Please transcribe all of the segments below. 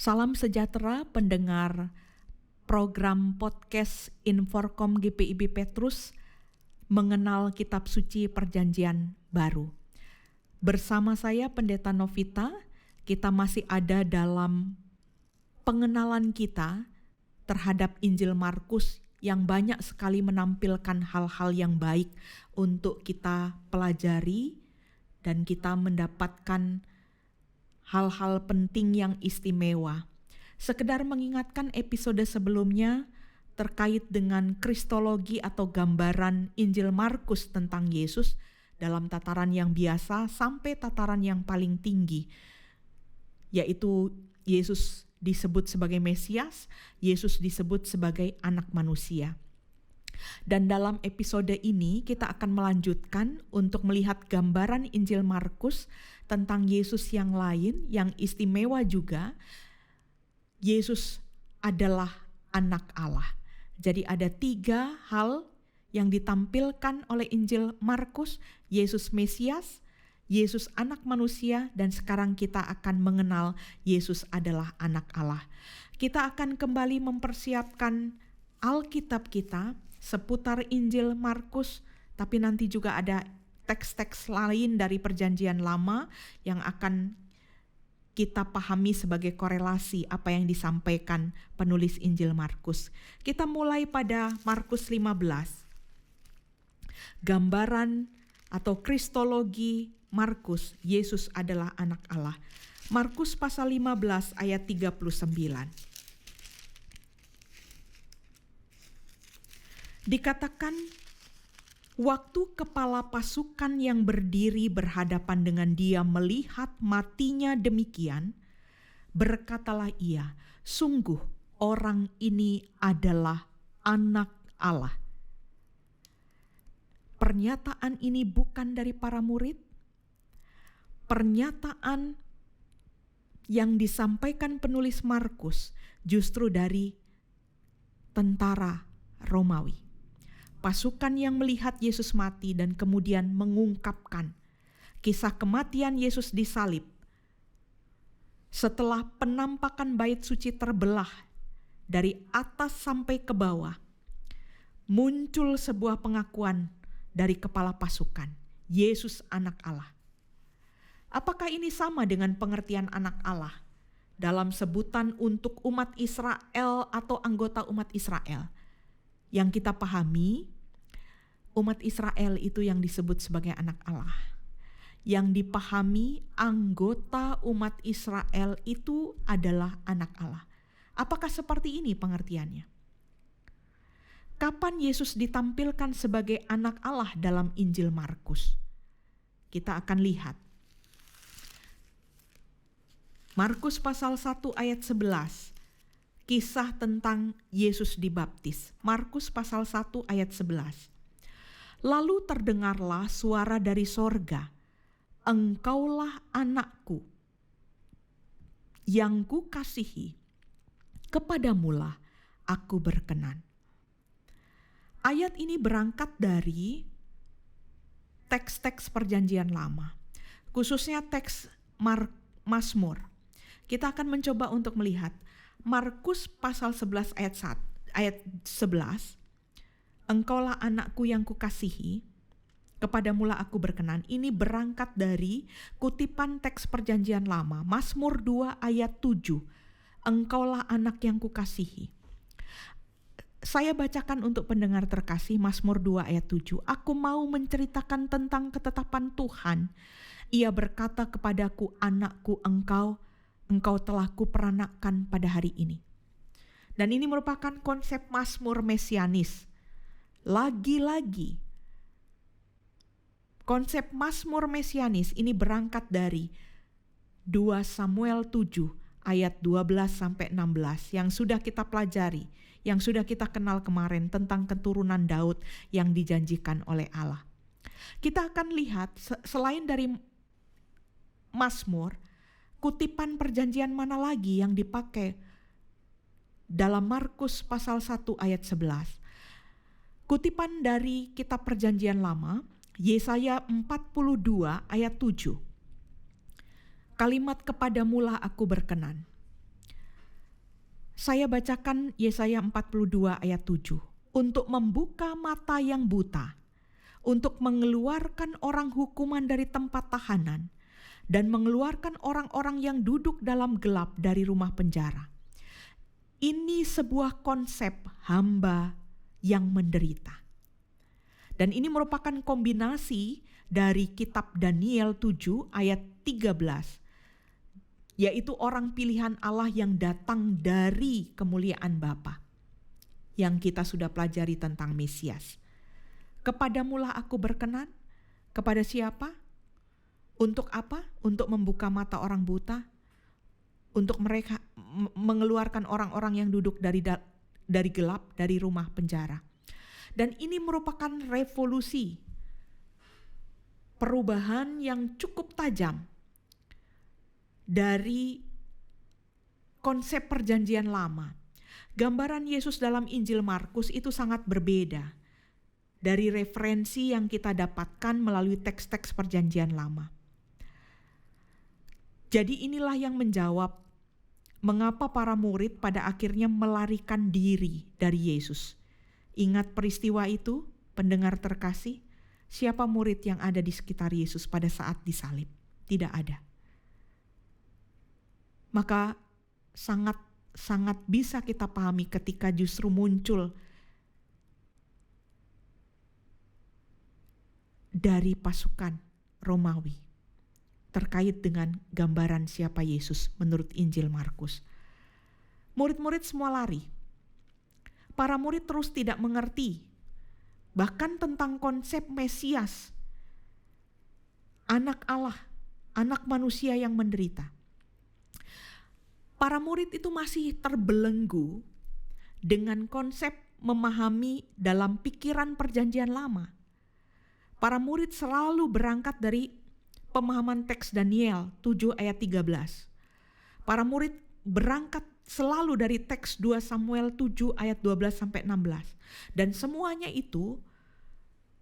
Salam sejahtera pendengar program podcast Inforkom GPIB Petrus mengenal Kitab Suci Perjanjian Baru. Bersama saya Pendeta Novita, kita masih ada dalam pengenalan kita terhadap Injil Markus yang banyak sekali menampilkan hal-hal yang baik untuk kita pelajari dan kita mendapatkan hal-hal penting yang istimewa. Sekedar mengingatkan episode sebelumnya terkait dengan kristologi atau gambaran Injil Markus tentang Yesus dalam tataran yang biasa sampai tataran yang paling tinggi, yaitu Yesus disebut sebagai Mesias, Yesus disebut sebagai anak manusia. Dan dalam episode ini kita akan melanjutkan untuk melihat gambaran Injil Markus tentang Yesus yang lain, yang istimewa juga. Yesus adalah anak Allah. Jadi ada 3 hal yang ditampilkan oleh Injil Markus: Yesus Mesias, Yesus anak manusia, dan sekarang kita akan mengenal Yesus adalah anak Allah. Kita akan kembali mempersiapkan Alkitab kita seputar Injil Markus, tapi nanti juga ada teks-teks lain dari Perjanjian Lama yang akan kita pahami sebagai korelasi apa yang disampaikan penulis Injil Markus. Kita mulai pada Markus 15. Gambaran atau kristologi Markus, Yesus adalah anak Allah. Markus pasal 15 ayat 39. Dikatakan, waktu kepala pasukan yang berdiri berhadapan dengan dia melihat matinya demikian, berkatalah ia, sungguh orang ini adalah anak Allah. Pernyataan ini bukan dari para murid. Pernyataan yang disampaikan penulis Markus justru dari tentara Romawi. Pasukan yang melihat Yesus mati dan kemudian mengungkapkan kisah kematian Yesus disalib. Setelah penampakan bait suci terbelah dari atas sampai ke bawah, muncul sebuah pengakuan dari kepala pasukan, Yesus anak Allah. Apakah ini sama dengan pengertian anak Allah dalam sebutan untuk umat Israel atau anggota umat Israel? Yang kita pahami, umat Israel itu yang disebut sebagai anak Allah. Yang dipahami, anggota umat Israel itu adalah anak Allah. Apakah seperti ini pengertiannya? Kapan Yesus ditampilkan sebagai anak Allah dalam Injil Markus? Kita akan lihat. Markus pasal 1 ayat 11. Kisah tentang Yesus dibaptis. Markus pasal 1 ayat 11. Lalu terdengarlah suara dari sorga, engkaulah anakku, yang kukasihi, kepadamulah aku berkenan. Ayat ini berangkat dari teks-teks Perjanjian Lama, khususnya teks Mazmur. Kita akan mencoba untuk melihat Markus pasal 11 ayat 11, engkaulah anakku yang kukasihi, kepadamulah aku berkenan. Ini berangkat dari kutipan teks Perjanjian Lama, Mazmur 2 ayat 7, engkaulah anak yang kukasihi. Saya bacakan untuk pendengar terkasih Mazmur 2 ayat 7. Aku mau menceritakan tentang ketetapan Tuhan. Ia berkata kepadaku, anakku engkau telah kuperanakkan pada hari ini. Dan ini merupakan konsep Mazmur mesianis. Lagi-lagi, konsep Mazmur mesianis ini berangkat dari 2 Samuel 7 ayat 12 sampai 16 yang sudah kita pelajari, yang sudah kita kenal kemarin tentang keturunan Daud yang dijanjikan oleh Allah. Kita akan lihat selain dari Mazmur, kutipan perjanjian mana lagi yang dipakai dalam Markus pasal 1 ayat 11. Kutipan dari kitab Perjanjian Lama, Yesaya 42 ayat 7. Kalimat kepadamulah aku berkenan. Saya bacakan Yesaya 42 ayat 7. Untuk membuka mata yang buta, untuk mengeluarkan orang hukuman dari tempat tahanan, dan mengeluarkan orang-orang yang duduk dalam gelap dari rumah penjara. Ini sebuah konsep hamba yang menderita. Dan ini merupakan kombinasi dari kitab Daniel 7 ayat 13, yaitu orang pilihan Allah yang datang dari kemuliaan Bapa, yang kita sudah pelajari tentang Mesias. Kepadamulah aku berkenan. Kepada siapa? Untuk apa? Untuk membuka mata orang buta, untuk mereka mengeluarkan orang-orang yang duduk dari gelap, dari rumah penjara. Dan ini merupakan revolusi, perubahan yang cukup tajam dari konsep perjanjian lama. Gambaran Yesus dalam Injil Markus itu sangat berbeda dari referensi yang kita dapatkan melalui teks-teks perjanjian lama. Jadi inilah yang menjawab mengapa para murid pada akhirnya melarikan diri dari Yesus. Ingat peristiwa itu, pendengar terkasih, siapa murid yang ada di sekitar Yesus pada saat disalib? Tidak ada. Maka sangat bisa kita pahami ketika justru muncul dari pasukan Romawi terkait dengan gambaran siapa Yesus menurut Injil Markus. Murid-murid semua lari. Para murid terus tidak mengerti bahkan tentang konsep Mesias, anak Allah, anak manusia yang menderita. Para murid itu masih terbelenggu dengan konsep memahami dalam pikiran perjanjian lama. Para murid selalu berangkat dari pemahaman teks Daniel 7 ayat 13. Para murid berangkat selalu dari teks 2 Samuel 7 ayat 12 sampai 16. Dan semuanya itu,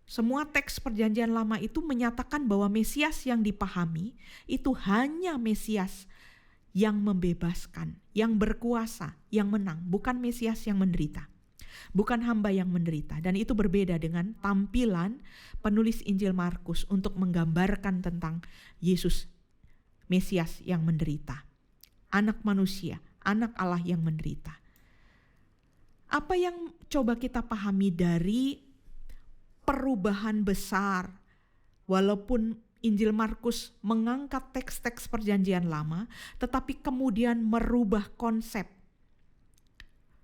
semua teks perjanjian lama itu menyatakan bahwa Mesias yang dipahami itu hanya Mesias yang membebaskan, yang berkuasa, yang menang, bukan Mesias yang menderita. Bukan hamba yang menderita. Dan itu berbeda dengan tampilan penulis Injil Markus untuk menggambarkan tentang Yesus, Mesias yang menderita, anak manusia, anak Allah yang menderita. Apa yang coba kita pahami dari perubahan besar, walaupun Injil Markus mengangkat teks-teks perjanjian lama, tetapi kemudian merubah konsep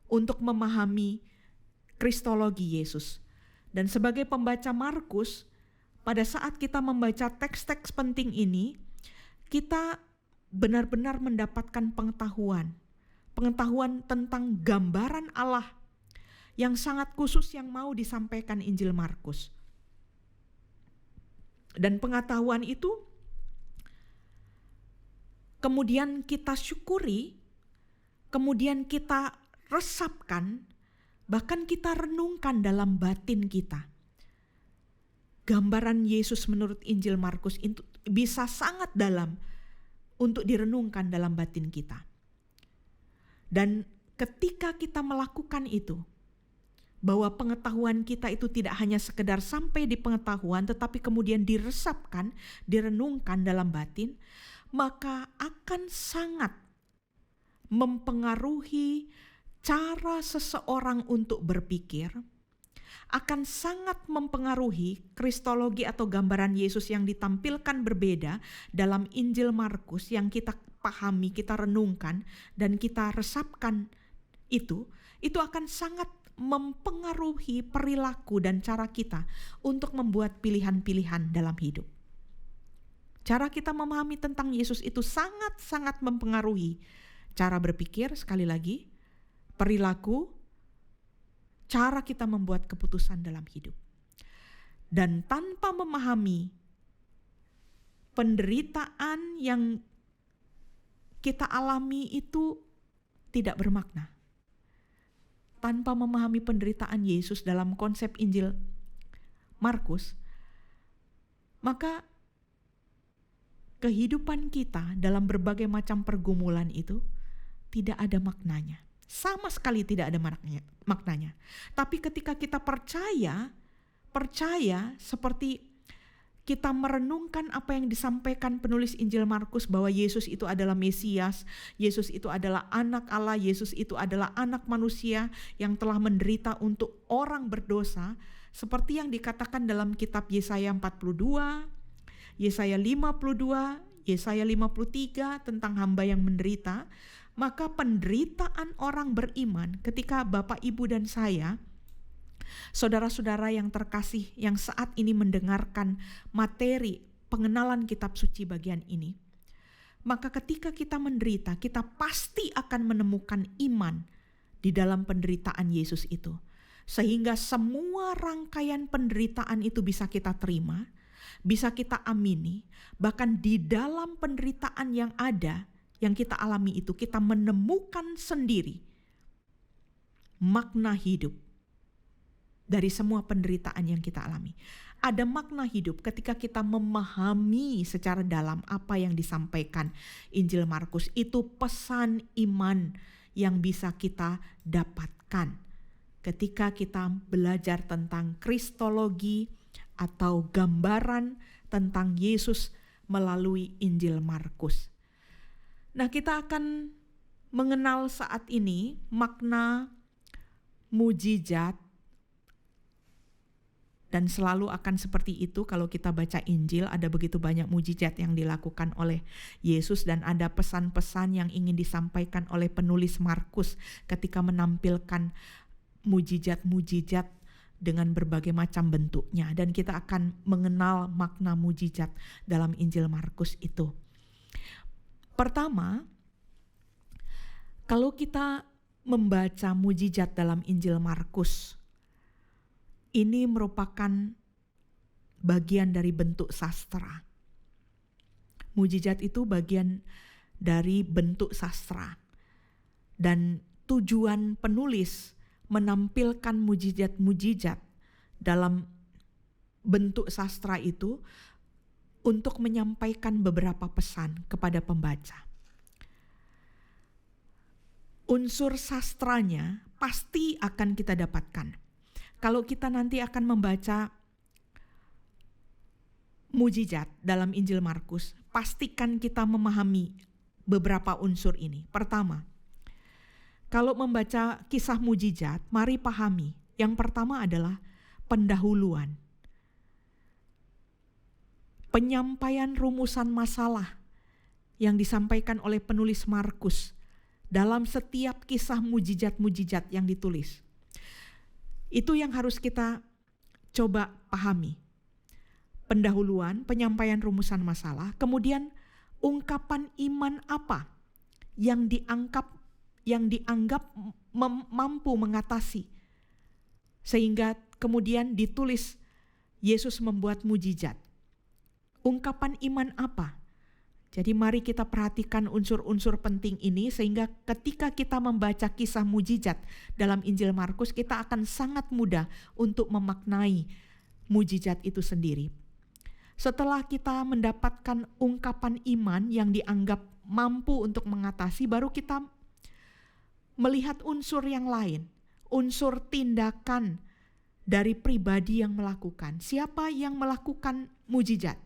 untuk memahami kristologi Yesus. Dan sebagai pembaca Markus, pada saat kita membaca teks-teks penting ini, kita benar-benar mendapatkan pengetahuan tentang gambaran Allah yang sangat khusus yang mau disampaikan Injil Markus. Dan pengetahuan itu kemudian kita syukuri, kemudian kita resapkan, bahkan kita renungkan dalam batin kita. Gambaran Yesus menurut Injil Markus itu bisa sangat dalam untuk direnungkan dalam batin kita. Dan ketika kita melakukan itu, bahwa pengetahuan kita itu tidak hanya sekedar sampai di pengetahuan, tetapi kemudian diresapkan, direnungkan dalam batin, maka akan sangat mempengaruhi cara seseorang untuk berpikir, akan sangat mempengaruhi kristologi atau gambaran Yesus yang ditampilkan berbeda dalam Injil Markus yang kita pahami, kita renungkan, dan kita resapkan itu akan sangat mempengaruhi perilaku dan cara kita untuk membuat pilihan-pilihan dalam hidup. Cara kita memahami tentang Yesus itu sangat-sangat mempengaruhi cara berpikir, sekali lagi, perilaku, cara kita membuat keputusan dalam hidup. Dan tanpa memahami penderitaan yang kita alami itu tidak bermakna. Tanpa memahami penderitaan Yesus dalam konsep Injil Markus, maka kehidupan kita dalam berbagai macam pergumulan itu tidak ada maknanya. Sama sekali tidak ada maknanya. Tapi ketika kita percaya seperti kita merenungkan apa yang disampaikan penulis Injil Markus bahwa Yesus itu adalah Mesias, Yesus itu adalah anak Allah, Yesus itu adalah anak manusia yang telah menderita untuk orang berdosa, seperti yang dikatakan dalam kitab Yesaya 42, Yesaya 52, Yesaya 53 tentang hamba yang menderita. Maka penderitaan orang beriman ketika Bapak, Ibu, dan saya, saudara-saudara yang terkasih yang saat ini mendengarkan materi pengenalan kitab suci bagian ini, maka ketika kita menderita, kita pasti akan menemukan iman di dalam penderitaan Yesus itu. Sehingga semua rangkaian penderitaan itu bisa kita terima, bisa kita amini, bahkan di dalam penderitaan yang ada, yang kita alami itu, kita menemukan sendiri makna hidup dari semua penderitaan yang kita alami. Ada makna hidup ketika kita memahami secara dalam apa yang disampaikan Injil Markus. Itu pesan iman yang bisa kita dapatkan ketika kita belajar tentang kristologi atau gambaran tentang Yesus melalui Injil Markus. Nah, kita akan mengenal saat ini makna mujizat, dan selalu akan seperti itu kalau kita baca Injil. Ada begitu banyak mujizat yang dilakukan oleh Yesus, dan ada pesan-pesan yang ingin disampaikan oleh penulis Markus ketika menampilkan mujizat-mujizat dengan berbagai macam bentuknya, dan kita akan mengenal makna mujizat dalam Injil Markus itu. Pertama, kalau kita membaca mujizat dalam Injil Markus, ini merupakan bagian dari bentuk sastra. Mujizat itu bagian dari bentuk sastra. Dan tujuan penulis menampilkan mujizat-mujizat dalam bentuk sastra itu untuk menyampaikan beberapa pesan kepada pembaca. Unsur sastranya pasti akan kita dapatkan. Kalau kita nanti akan membaca mujizat dalam Injil Markus, pastikan kita memahami beberapa unsur ini. Pertama, kalau membaca kisah mujizat, mari pahami. Yang pertama adalah pendahuluan. Penyampaian rumusan masalah yang disampaikan oleh penulis Markus dalam setiap kisah mujizat-mujizat yang ditulis. Itu yang harus kita coba pahami. Pendahuluan, penyampaian rumusan masalah, kemudian ungkapan iman apa yang dianggap mampu mengatasi, sehingga kemudian ditulis Yesus membuat mujizat. Ungkapan iman apa? Jadi mari kita perhatikan unsur-unsur penting ini, sehingga ketika kita membaca kisah mujizat dalam Injil Markus, kita akan sangat mudah untuk memaknai mujizat itu sendiri. Setelah kita mendapatkan ungkapan iman yang dianggap mampu untuk mengatasi, baru kita melihat unsur yang lain, unsur tindakan dari pribadi yang melakukan. Siapa yang melakukan mujizat?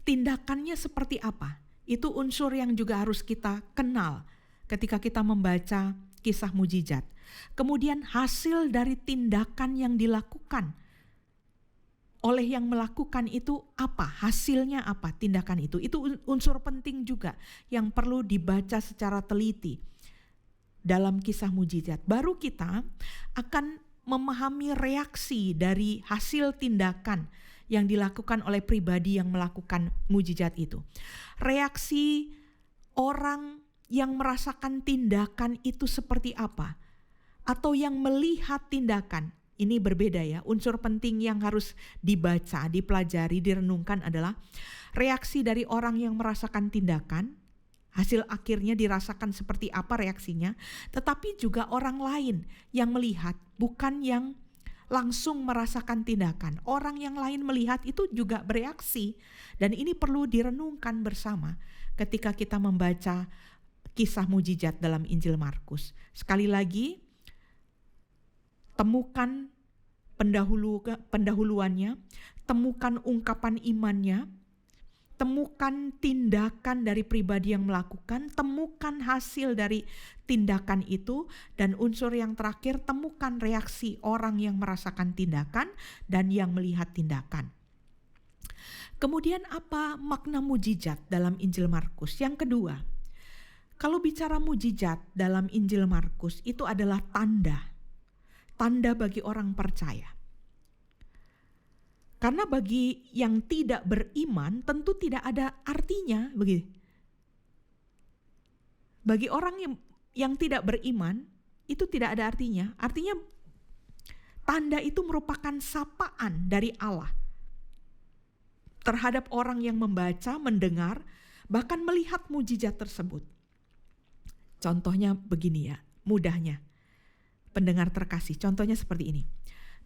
Tindakannya seperti apa? Itu unsur yang juga harus kita kenal ketika kita membaca kisah mujizat. Kemudian hasil dari tindakan yang dilakukan oleh yang melakukan itu apa? Hasilnya apa? Tindakan itu unsur penting juga yang perlu dibaca secara teliti dalam kisah mujizat. Baru kita akan memahami reaksi dari hasil tindakan yang dilakukan oleh pribadi yang melakukan mujizat itu. Reaksi orang yang merasakan tindakan itu seperti apa? Atau yang melihat tindakan. Ini berbeda ya. Unsur penting yang harus dibaca, dipelajari, direnungkan adalah reaksi dari orang yang merasakan tindakan. Hasil akhirnya dirasakan seperti apa reaksinya. Tetapi juga orang lain yang melihat, bukan yang langsung merasakan tindakan. Orang yang lain melihat itu juga bereaksi. Dan ini perlu direnungkan bersama ketika kita membaca kisah mujizat dalam Injil Markus. Sekali lagi, temukan pendahuluannya, temukan ungkapan imannya, temukan tindakan dari pribadi yang melakukan, temukan hasil dari tindakan itu, dan unsur yang terakhir, temukan reaksi orang yang merasakan tindakan dan yang melihat tindakan. Kemudian apa makna mujizat dalam Injil Markus? Yang kedua, kalau bicara mujizat dalam Injil Markus itu adalah tanda bagi orang percaya. Karena bagi yang tidak beriman tentu tidak ada artinya begitu. Bagi orang yang tidak beriman itu tidak ada artinya. Artinya tanda itu merupakan sapaan dari Allah terhadap orang yang membaca, mendengar, bahkan melihat mujizat tersebut. Contohnya begini ya, mudahnya. Pendengar terkasih, contohnya seperti ini.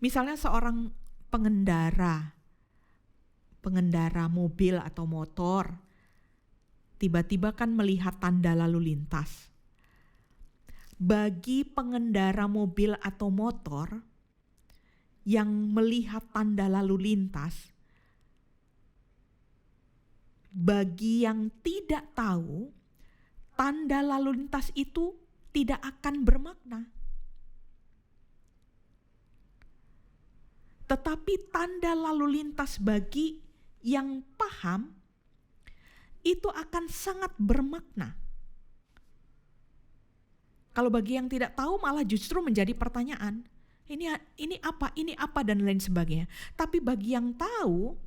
Misalnya seorang pengendara mobil atau motor tiba-tiba kan melihat tanda lalu lintas. Bagi pengendara mobil atau motor yang melihat tanda lalu lintas, bagi yang tidak tahu, tanda lalu lintas itu tidak akan bermakna. Tetapi tanda lalu lintas bagi yang paham itu akan sangat bermakna. Kalau bagi yang tidak tahu malah justru menjadi pertanyaan. Ini apa dan lain sebagainya. Tapi bagi yang tahu,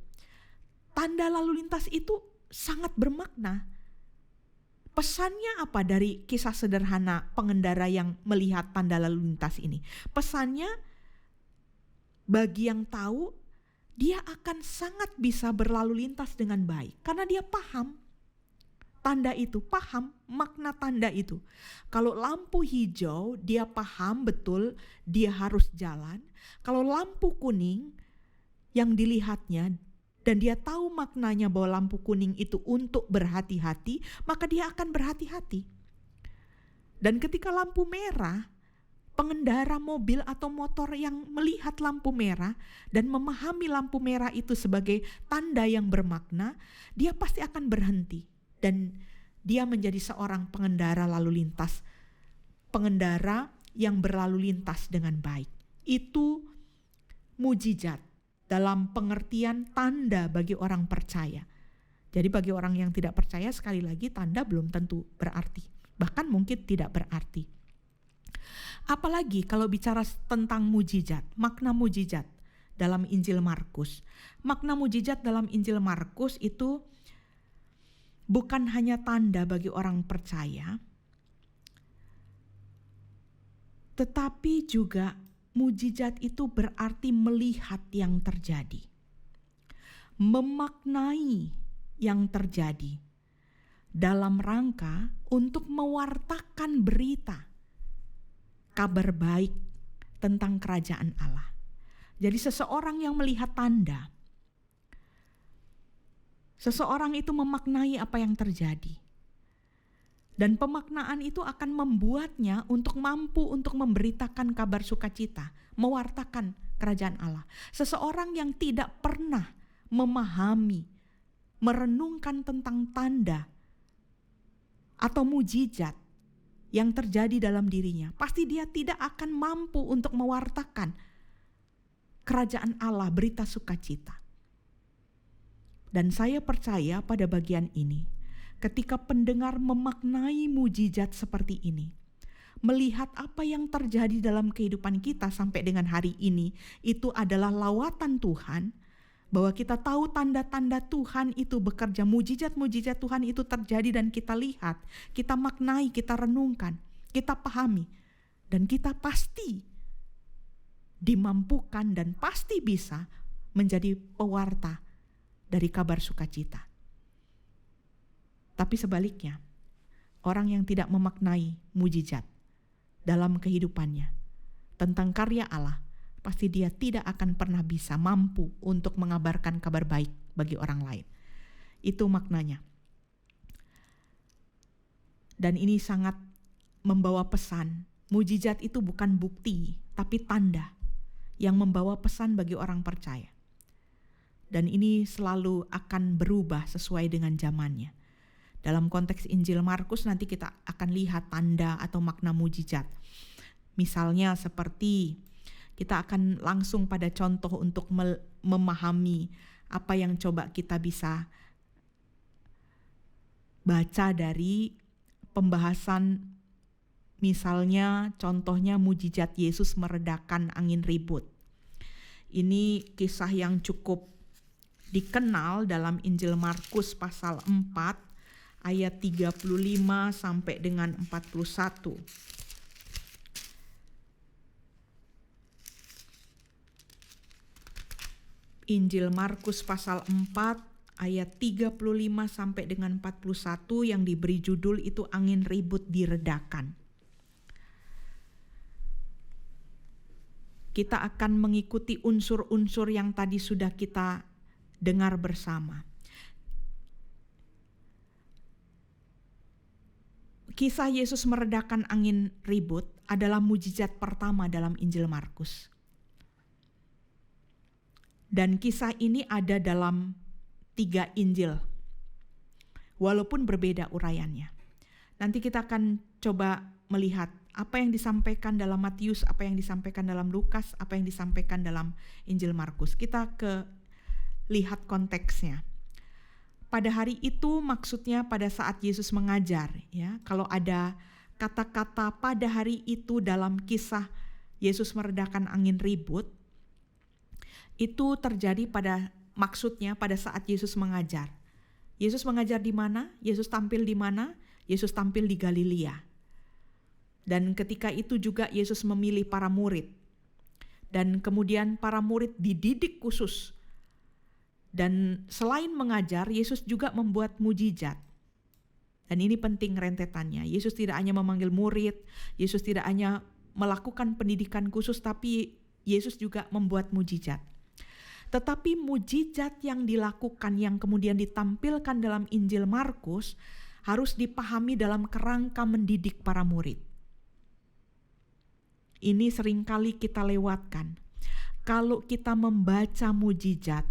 tanda lalu lintas itu sangat bermakna. Pesannya apa dari kisah sederhana pengendara yang melihat tanda lalu lintas ini? Pesannya, bagi yang tahu, dia akan sangat bisa berlalu lintas dengan baik. Karena dia paham tanda itu, paham makna tanda itu. Kalau lampu hijau, dia paham betul dia harus jalan. Kalau lampu kuning yang dilihatnya, dan dia tahu maknanya bahwa lampu kuning itu untuk berhati-hati, maka dia akan berhati-hati. Dan ketika lampu merah, pengendara mobil atau motor yang melihat lampu merah dan memahami lampu merah itu sebagai tanda yang bermakna, dia pasti akan berhenti dan dia menjadi seorang pengendara lalu lintas, pengendara yang berlalu lintas dengan baik. Itu mujizat dalam pengertian tanda bagi orang percaya. Jadi bagi orang yang tidak percaya, sekali lagi, tanda belum tentu berarti, bahkan mungkin tidak berarti. Apalagi kalau bicara tentang mujizat, makna mujizat dalam Injil Markus. Makna mujizat dalam Injil Markus itu bukan hanya tanda bagi orang percaya, tetapi juga mujizat itu berarti melihat yang terjadi, memaknai yang terjadi dalam rangka untuk mewartakan berita, kabar baik tentang kerajaan Allah. Jadi seseorang yang melihat tanda, seseorang itu memaknai apa yang terjadi. Dan pemaknaan itu akan membuatnya untuk mampu untuk memberitakan kabar sukacita, mewartakan kerajaan Allah. Seseorang yang tidak pernah memahami, merenungkan tentang tanda atau mujizat yang terjadi dalam dirinya, pasti dia tidak akan mampu untuk mewartakan kerajaan Allah, berita sukacita. Dan saya percaya pada bagian ini, ketika pendengar memaknai mujizat seperti ini, melihat apa yang terjadi dalam kehidupan kita sampai dengan hari ini, itu adalah lawatan Tuhan, bahwa kita tahu tanda-tanda Tuhan itu bekerja, mujizat-mujizat Tuhan itu terjadi dan kita lihat, kita maknai, kita renungkan, kita pahami, dan kita pasti dimampukan dan pasti bisa menjadi pewarta dari kabar sukacita. Tapi sebaliknya, orang yang tidak memaknai mujizat dalam kehidupannya tentang karya Allah, pasti dia tidak akan pernah bisa mampu untuk mengabarkan kabar baik bagi orang lain. Itu maknanya. Dan ini sangat membawa pesan. Mujizat itu bukan bukti, tapi tanda yang membawa pesan bagi orang percaya. Dan ini selalu akan berubah sesuai dengan zamannya. Dalam konteks Injil Markus nanti kita akan lihat tanda atau makna mujizat. Misalnya seperti kita akan langsung pada contoh untuk memahami apa yang coba kita bisa baca dari pembahasan, misalnya contohnya mujizat Yesus meredakan angin ribut. Ini kisah yang cukup dikenal dalam Injil Markus pasal 4 ayat 35 sampai dengan 41. Injil Markus pasal 4 ayat 35 sampai dengan 41 yang diberi judul itu angin ribut diredakan. Kita akan mengikuti unsur-unsur yang tadi sudah kita dengar bersama. Kisah Yesus meredakan angin ribut adalah mujizat pertama dalam Injil Markus. Dan kisah ini ada dalam 3 Injil, walaupun berbeda uraiannya. Nanti kita akan coba melihat apa yang disampaikan dalam Matius, apa yang disampaikan dalam Lukas, apa yang disampaikan dalam Injil Markus. Kita lihat konteksnya. Pada hari itu maksudnya pada saat Yesus mengajar, ya. Kalau ada kata-kata pada hari itu dalam kisah Yesus meredakan angin ribut, itu terjadi maksudnya pada saat Yesus mengajar. Yesus mengajar di mana? Yesus tampil di mana? Yesus tampil di Galilea. Dan ketika itu juga Yesus memilih para murid. Dan kemudian para murid dididik khusus. Dan selain mengajar, Yesus juga membuat mujizat. Dan ini penting rentetannya. Yesus tidak hanya memanggil murid, Yesus tidak hanya melakukan pendidikan khusus, tapi Yesus juga membuat mujizat. Tetapi mujizat yang dilakukan yang kemudian ditampilkan dalam Injil Markus harus dipahami dalam kerangka mendidik para murid. Ini seringkali kita lewatkan. Kalau kita membaca mujizat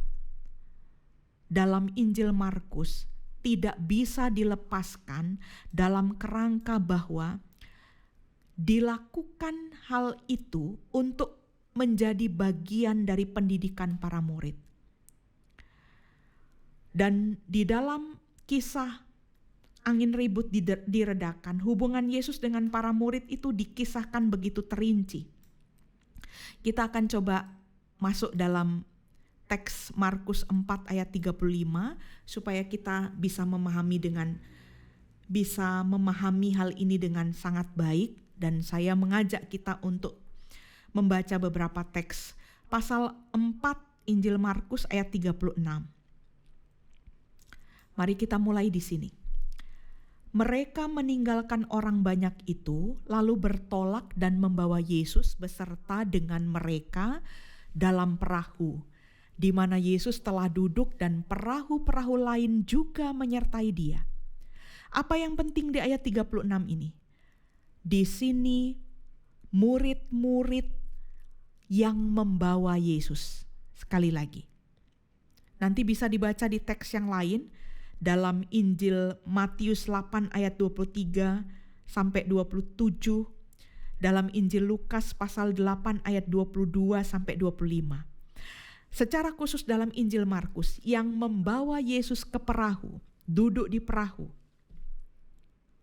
dalam Injil Markus, tidak bisa dilepaskan dalam kerangka bahwa dilakukan hal itu untuk menjadi bagian dari pendidikan para murid. Dan di dalam kisah angin ribut diredakan, hubungan Yesus dengan para murid itu dikisahkan begitu terinci. Kita akan coba masuk dalam teks Markus 4 ayat 35 supaya kita bisa memahami hal ini dengan sangat baik, dan saya mengajak kita untuk membaca beberapa teks. Pasal 4 Injil Markus ayat 36. Mari kita mulai di sini. Mereka meninggalkan orang banyak itu, lalu bertolak dan membawa Yesus beserta dengan mereka dalam perahu, di mana Yesus telah duduk dan perahu-perahu lain juga menyertai dia. Apa yang penting di ayat 36 ini? Di sini murid-murid yang membawa Yesus. Sekali lagi. Nanti bisa dibaca di teks yang lain dalam Injil Matius 8 ayat 23 sampai 27, dalam Injil Lukas pasal 8 ayat 22 sampai 25. Secara khusus dalam Injil Markus, yang membawa Yesus ke perahu, duduk di perahu,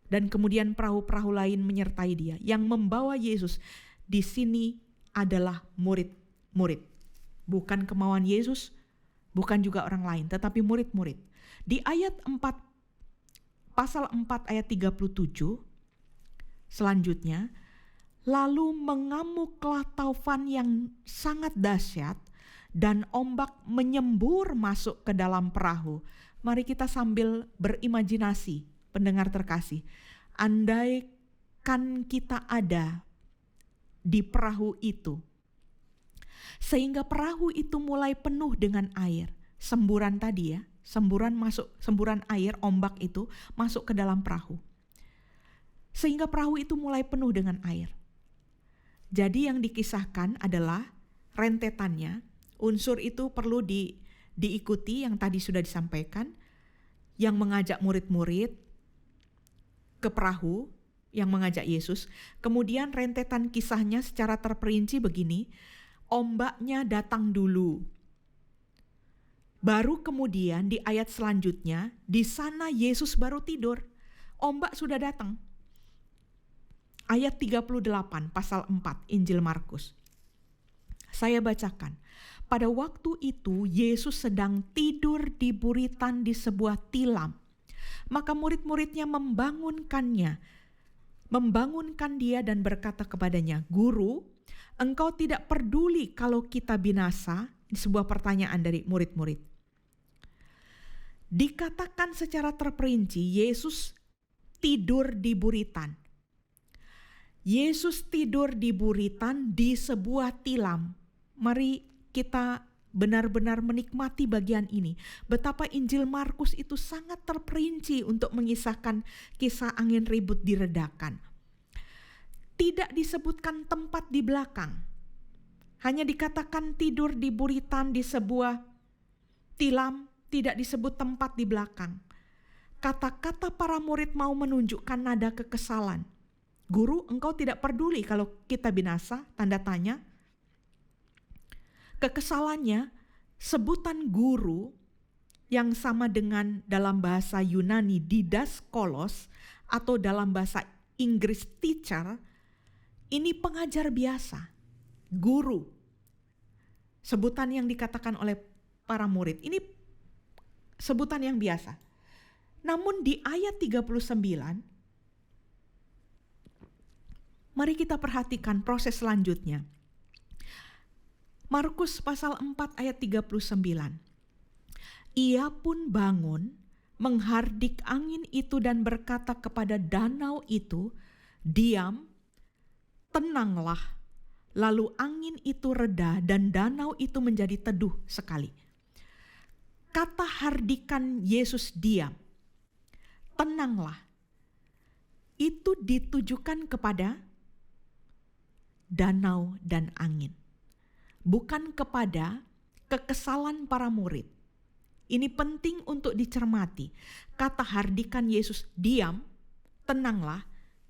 dan kemudian perahu-perahu lain menyertai dia. Yang membawa Yesus di sini adalah murid-murid. Bukan kemauan Yesus, bukan juga orang lain, tetapi murid-murid. Di ayat 4, pasal 4 ayat 37, selanjutnya, lalu mengamuklah taufan yang sangat dahsyat, dan ombak menyembur masuk ke dalam perahu. Mari kita sambil berimajinasi, pendengar terkasih. Andaikan kita ada di perahu itu, sehingga perahu itu mulai penuh dengan air. Semburan tadi ya, semburan air, ombak itu masuk ke dalam perahu. sehingga perahu itu mulai penuh dengan air. Jadi yang dikisahkan adalah rentetannya. Unsur itu perlu diikuti yang tadi sudah disampaikan, yang mengajak murid-murid ke perahu, yang mengajak Yesus. Kemudian rentetan kisahnya secara terperinci begini, ombaknya datang dulu. Baru kemudian di ayat selanjutnya, di sana Yesus baru tidur. Ombak sudah datang. Ayat 38 pasal 4 Injil Markus. Saya bacakan. Pada waktu itu Yesus sedang tidur di buritan di sebuah tilam. Maka murid-muridnya membangunkan dia dan berkata kepadanya, "Guru, engkau tidak peduli kalau kita binasa?" Ini sebuah pertanyaan dari murid-murid. Dikatakan secara terperinci, Yesus tidur di buritan. Yesus tidur di buritan di sebuah tilam. Mari kita benar-benar menikmati bagian ini. Betapa Injil Markus itu sangat terperinci untuk mengisahkan kisah angin ribut diredakan. Tidak disebutkan tempat di belakang. Hanya dikatakan tidur di buritan di sebuah tilam, tidak disebut tempat di belakang. Kata-kata para murid mau menunjukkan nada kekesalan. "Guru, engkau tidak peduli kalau kita binasa?" Tanda tanya. Kekesalannya, sebutan guru yang sama dengan dalam bahasa Yunani didaskolos atau dalam bahasa Inggris teacher, ini pengajar biasa, guru. Sebutan yang dikatakan oleh para murid, ini sebutan yang biasa. Namun di ayat 39, mari kita perhatikan proses selanjutnya. Markus pasal 4 ayat 39. Ia pun bangun, menghardik angin itu dan berkata kepada danau itu, "Diam, tenanglah." Lalu angin itu reda dan danau itu menjadi teduh sekali. Kata hardikan Yesus diam, tenanglah, itu ditujukan kepada danau dan angin. Bukan kepada kekesalan para murid. Ini penting untuk dicermati. Kata hardikan Yesus diam, tenanglah,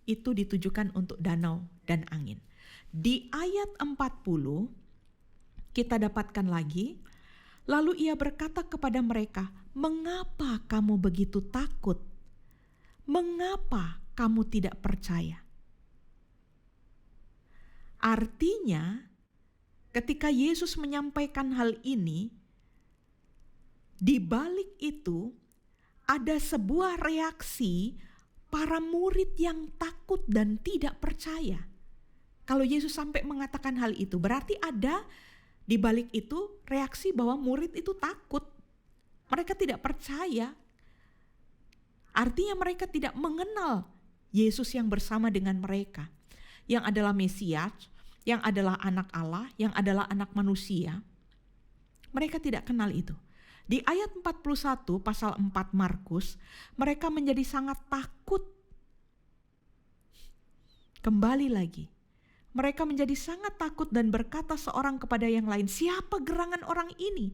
itu ditujukan untuk danau dan angin. Di ayat 40 kita dapatkan lagi, lalu ia berkata kepada mereka, "Mengapa kamu begitu takut? Mengapa kamu tidak percaya?" Artinya, ketika Yesus menyampaikan hal ini, di balik itu ada sebuah reaksi para murid yang takut dan tidak percaya. Kalau Yesus sampai mengatakan hal itu, berarti ada di balik itu reaksi bahwa murid itu takut. Mereka tidak percaya. Artinya mereka tidak mengenal Yesus yang bersama dengan mereka, yang adalah Mesias, yang adalah anak Allah, yang adalah anak manusia. Mereka tidak kenal itu. Di ayat 41 pasal 4 Markus, mereka menjadi sangat takut. Kembali lagi, mereka menjadi sangat takut dan berkata seorang kepada yang lain, "Siapa gerangan orang ini?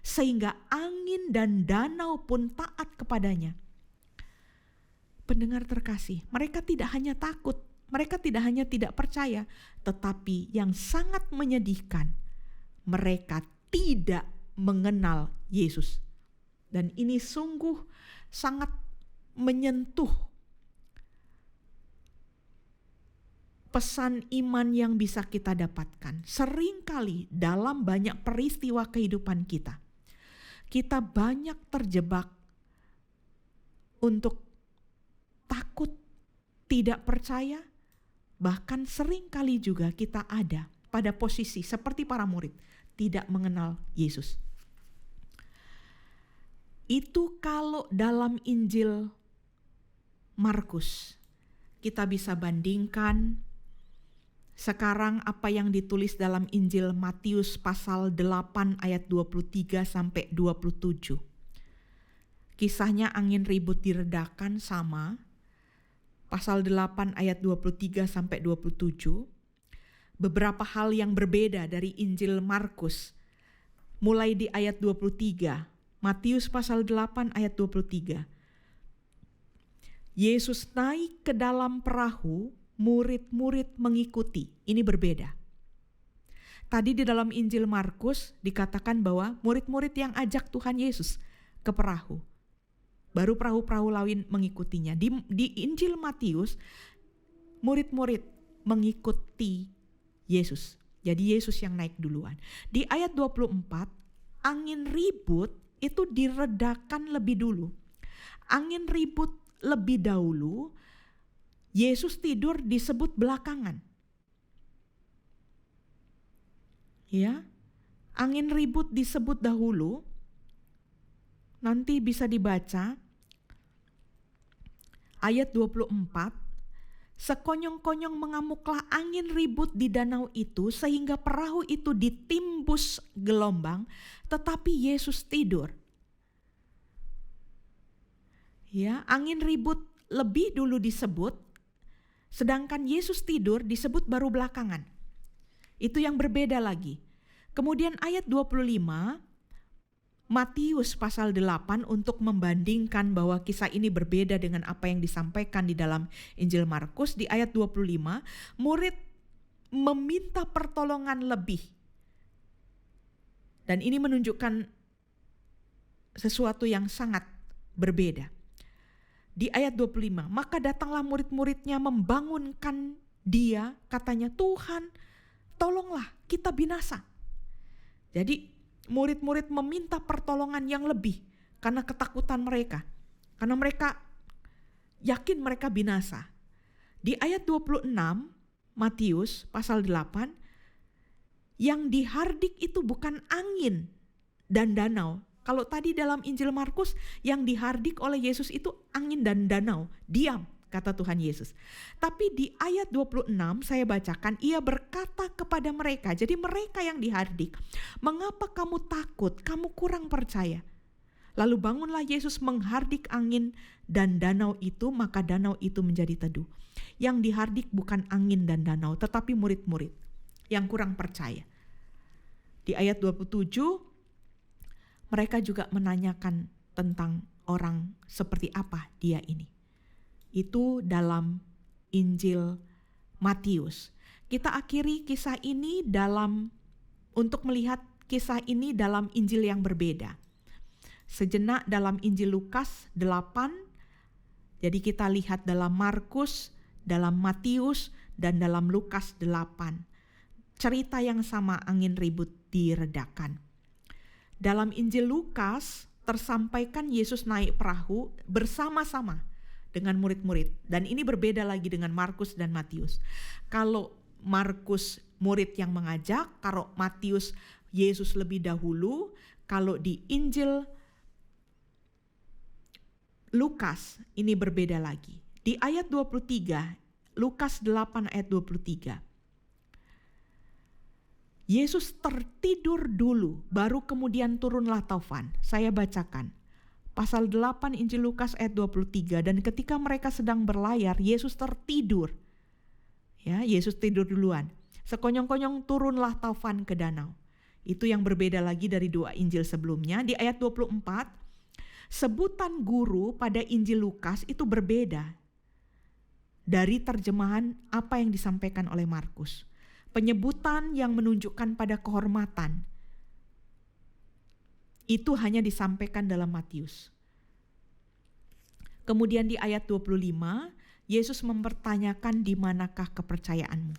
Sehingga angin dan danau pun taat kepadanya." Pendengar terkasih, mereka tidak hanya takut, mereka tidak hanya tidak percaya, tetapi yang sangat menyedihkan, mereka tidak mengenal Yesus. Dan ini sungguh sangat menyentuh pesan iman yang bisa kita dapatkan. Seringkali dalam banyak peristiwa kehidupan kita, kita banyak terjebak untuk takut, tidak percaya. Bahkan seringkali juga kita ada pada posisi seperti para murid, tidak mengenal Yesus. Itu kalau dalam Injil Markus. Kita bisa bandingkan sekarang apa yang ditulis dalam Injil Matius pasal 8 ayat 23 sampai 27. Kisahnya angin ribut diredakan sama. pasal 8 ayat 23 sampai 27, beberapa hal yang berbeda dari Injil Markus. Mulai di ayat 23, Matius pasal 8 ayat 23. Yesus naik ke dalam perahu, murid-murid mengikuti. Ini berbeda. Tadi di dalam Injil Markus dikatakan bahwa murid-murid yang ajak Tuhan Yesus ke perahu. Baru perahu-perahu lain mengikutinya. Di Injil Matius, murid-murid mengikuti Yesus. Jadi Yesus yang naik duluan. Di ayat 24, angin ribut itu diredakan lebih dulu. Angin ribut lebih dahulu, Yesus tidur disebut belakangan. Ya, angin ribut disebut dahulu. Nanti bisa dibaca ayat 24. Sekonyong-konyong mengamuklah angin ribut di danau itu sehingga perahu itu ditimbus gelombang, tetapi Yesus tidur. Ya, angin ribut lebih dulu disebut, sedangkan Yesus tidur disebut baru belakangan. Itu yang berbeda lagi. Kemudian ayat 25, Matius pasal 8 untuk membandingkan bahwa kisah ini berbeda dengan apa yang disampaikan di dalam Injil Markus. Di ayat 25, murid meminta pertolongan lebih. Dan ini menunjukkan sesuatu yang sangat berbeda. Di ayat 25, maka datanglah murid-muridnya membangunkan dia, katanya, Tuhan, tolonglah kita binasa. Jadi murid-murid meminta pertolongan yang lebih karena ketakutan mereka. Karena mereka yakin mereka binasa. Di ayat 26, Matius pasal 8, yang dihardik itu bukan angin dan danau. Kalau tadi dalam Injil Markus yang dihardik oleh Yesus itu angin dan danau, diam, kata Tuhan Yesus. Tapi di ayat 26 saya bacakan, ia berkata kepada mereka, jadi mereka yang dihardik, mengapa kamu takut, kamu kurang percaya? Lalu bangunlah Yesus menghardik angin dan danau itu, maka danau itu menjadi teduh. Yang dihardik bukan angin dan danau, tetapi murid-murid yang kurang percaya. Di ayat 27, mereka juga menanyakan tentang orang seperti apa dia ini. Itu dalam Injil Matius. Kita akhiri kisah ini untuk melihat kisah ini dalam Injil yang berbeda. Sejenak dalam Injil Lukas 8, jadi kita lihat dalam Markus, dalam Matius, dan dalam Lukas 8. Cerita yang sama, angin ribut diredakan. Dalam Injil Lukas tersampaikan Yesus naik perahu bersama-sama dengan murid-murid. Dan ini berbeda lagi dengan Markus dan Matius. Kalau Markus murid yang mengajak, kalau Matius Yesus lebih dahulu, kalau di Injil Lukas ini berbeda lagi. Di ayat 23, Lukas 8 ayat 23. Yesus tertidur dulu, baru kemudian turunlah taufan. Saya bacakan. Pasal 8 Injil Lukas ayat 23, dan ketika mereka sedang berlayar, Yesus tertidur. Ya, Yesus tidur duluan. Sekonyong-konyong turunlah taufan ke danau. Itu yang berbeda lagi dari dua Injil sebelumnya. Di ayat 24, sebutan guru pada Injil Lukas itu berbeda dari terjemahan apa yang disampaikan oleh Markus. Penyebutan yang menunjukkan pada kehormatan itu hanya disampaikan dalam Matius. Kemudian di ayat 25, Yesus mempertanyakan di manakah kepercayaanmu.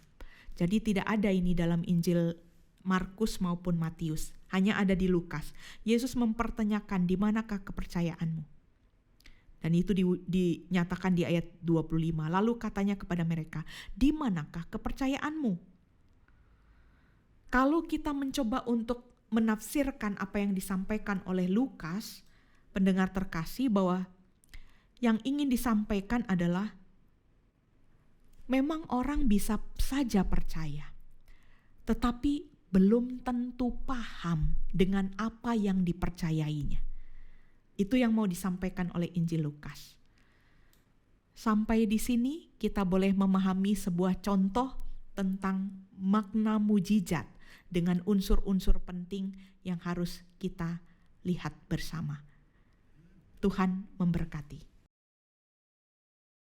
Jadi tidak ada ini dalam Injil Markus maupun Matius, hanya ada di Lukas. Yesus mempertanyakan di manakah kepercayaanmu. Dan itu dinyatakan di ayat 25. Lalu katanya kepada mereka, di manakah kepercayaanmu? Kalau kita mencoba untuk menafsirkan apa yang disampaikan oleh Lukas, pendengar terkasih, bahwa yang ingin disampaikan adalah memang orang bisa saja percaya, tetapi belum tentu paham dengan apa yang dipercayainya. Itu yang mau disampaikan oleh Injil Lukas. Sampai di sini kita boleh memahami sebuah contoh tentang makna mujizat dengan unsur-unsur penting yang harus kita lihat bersama. Tuhan memberkati.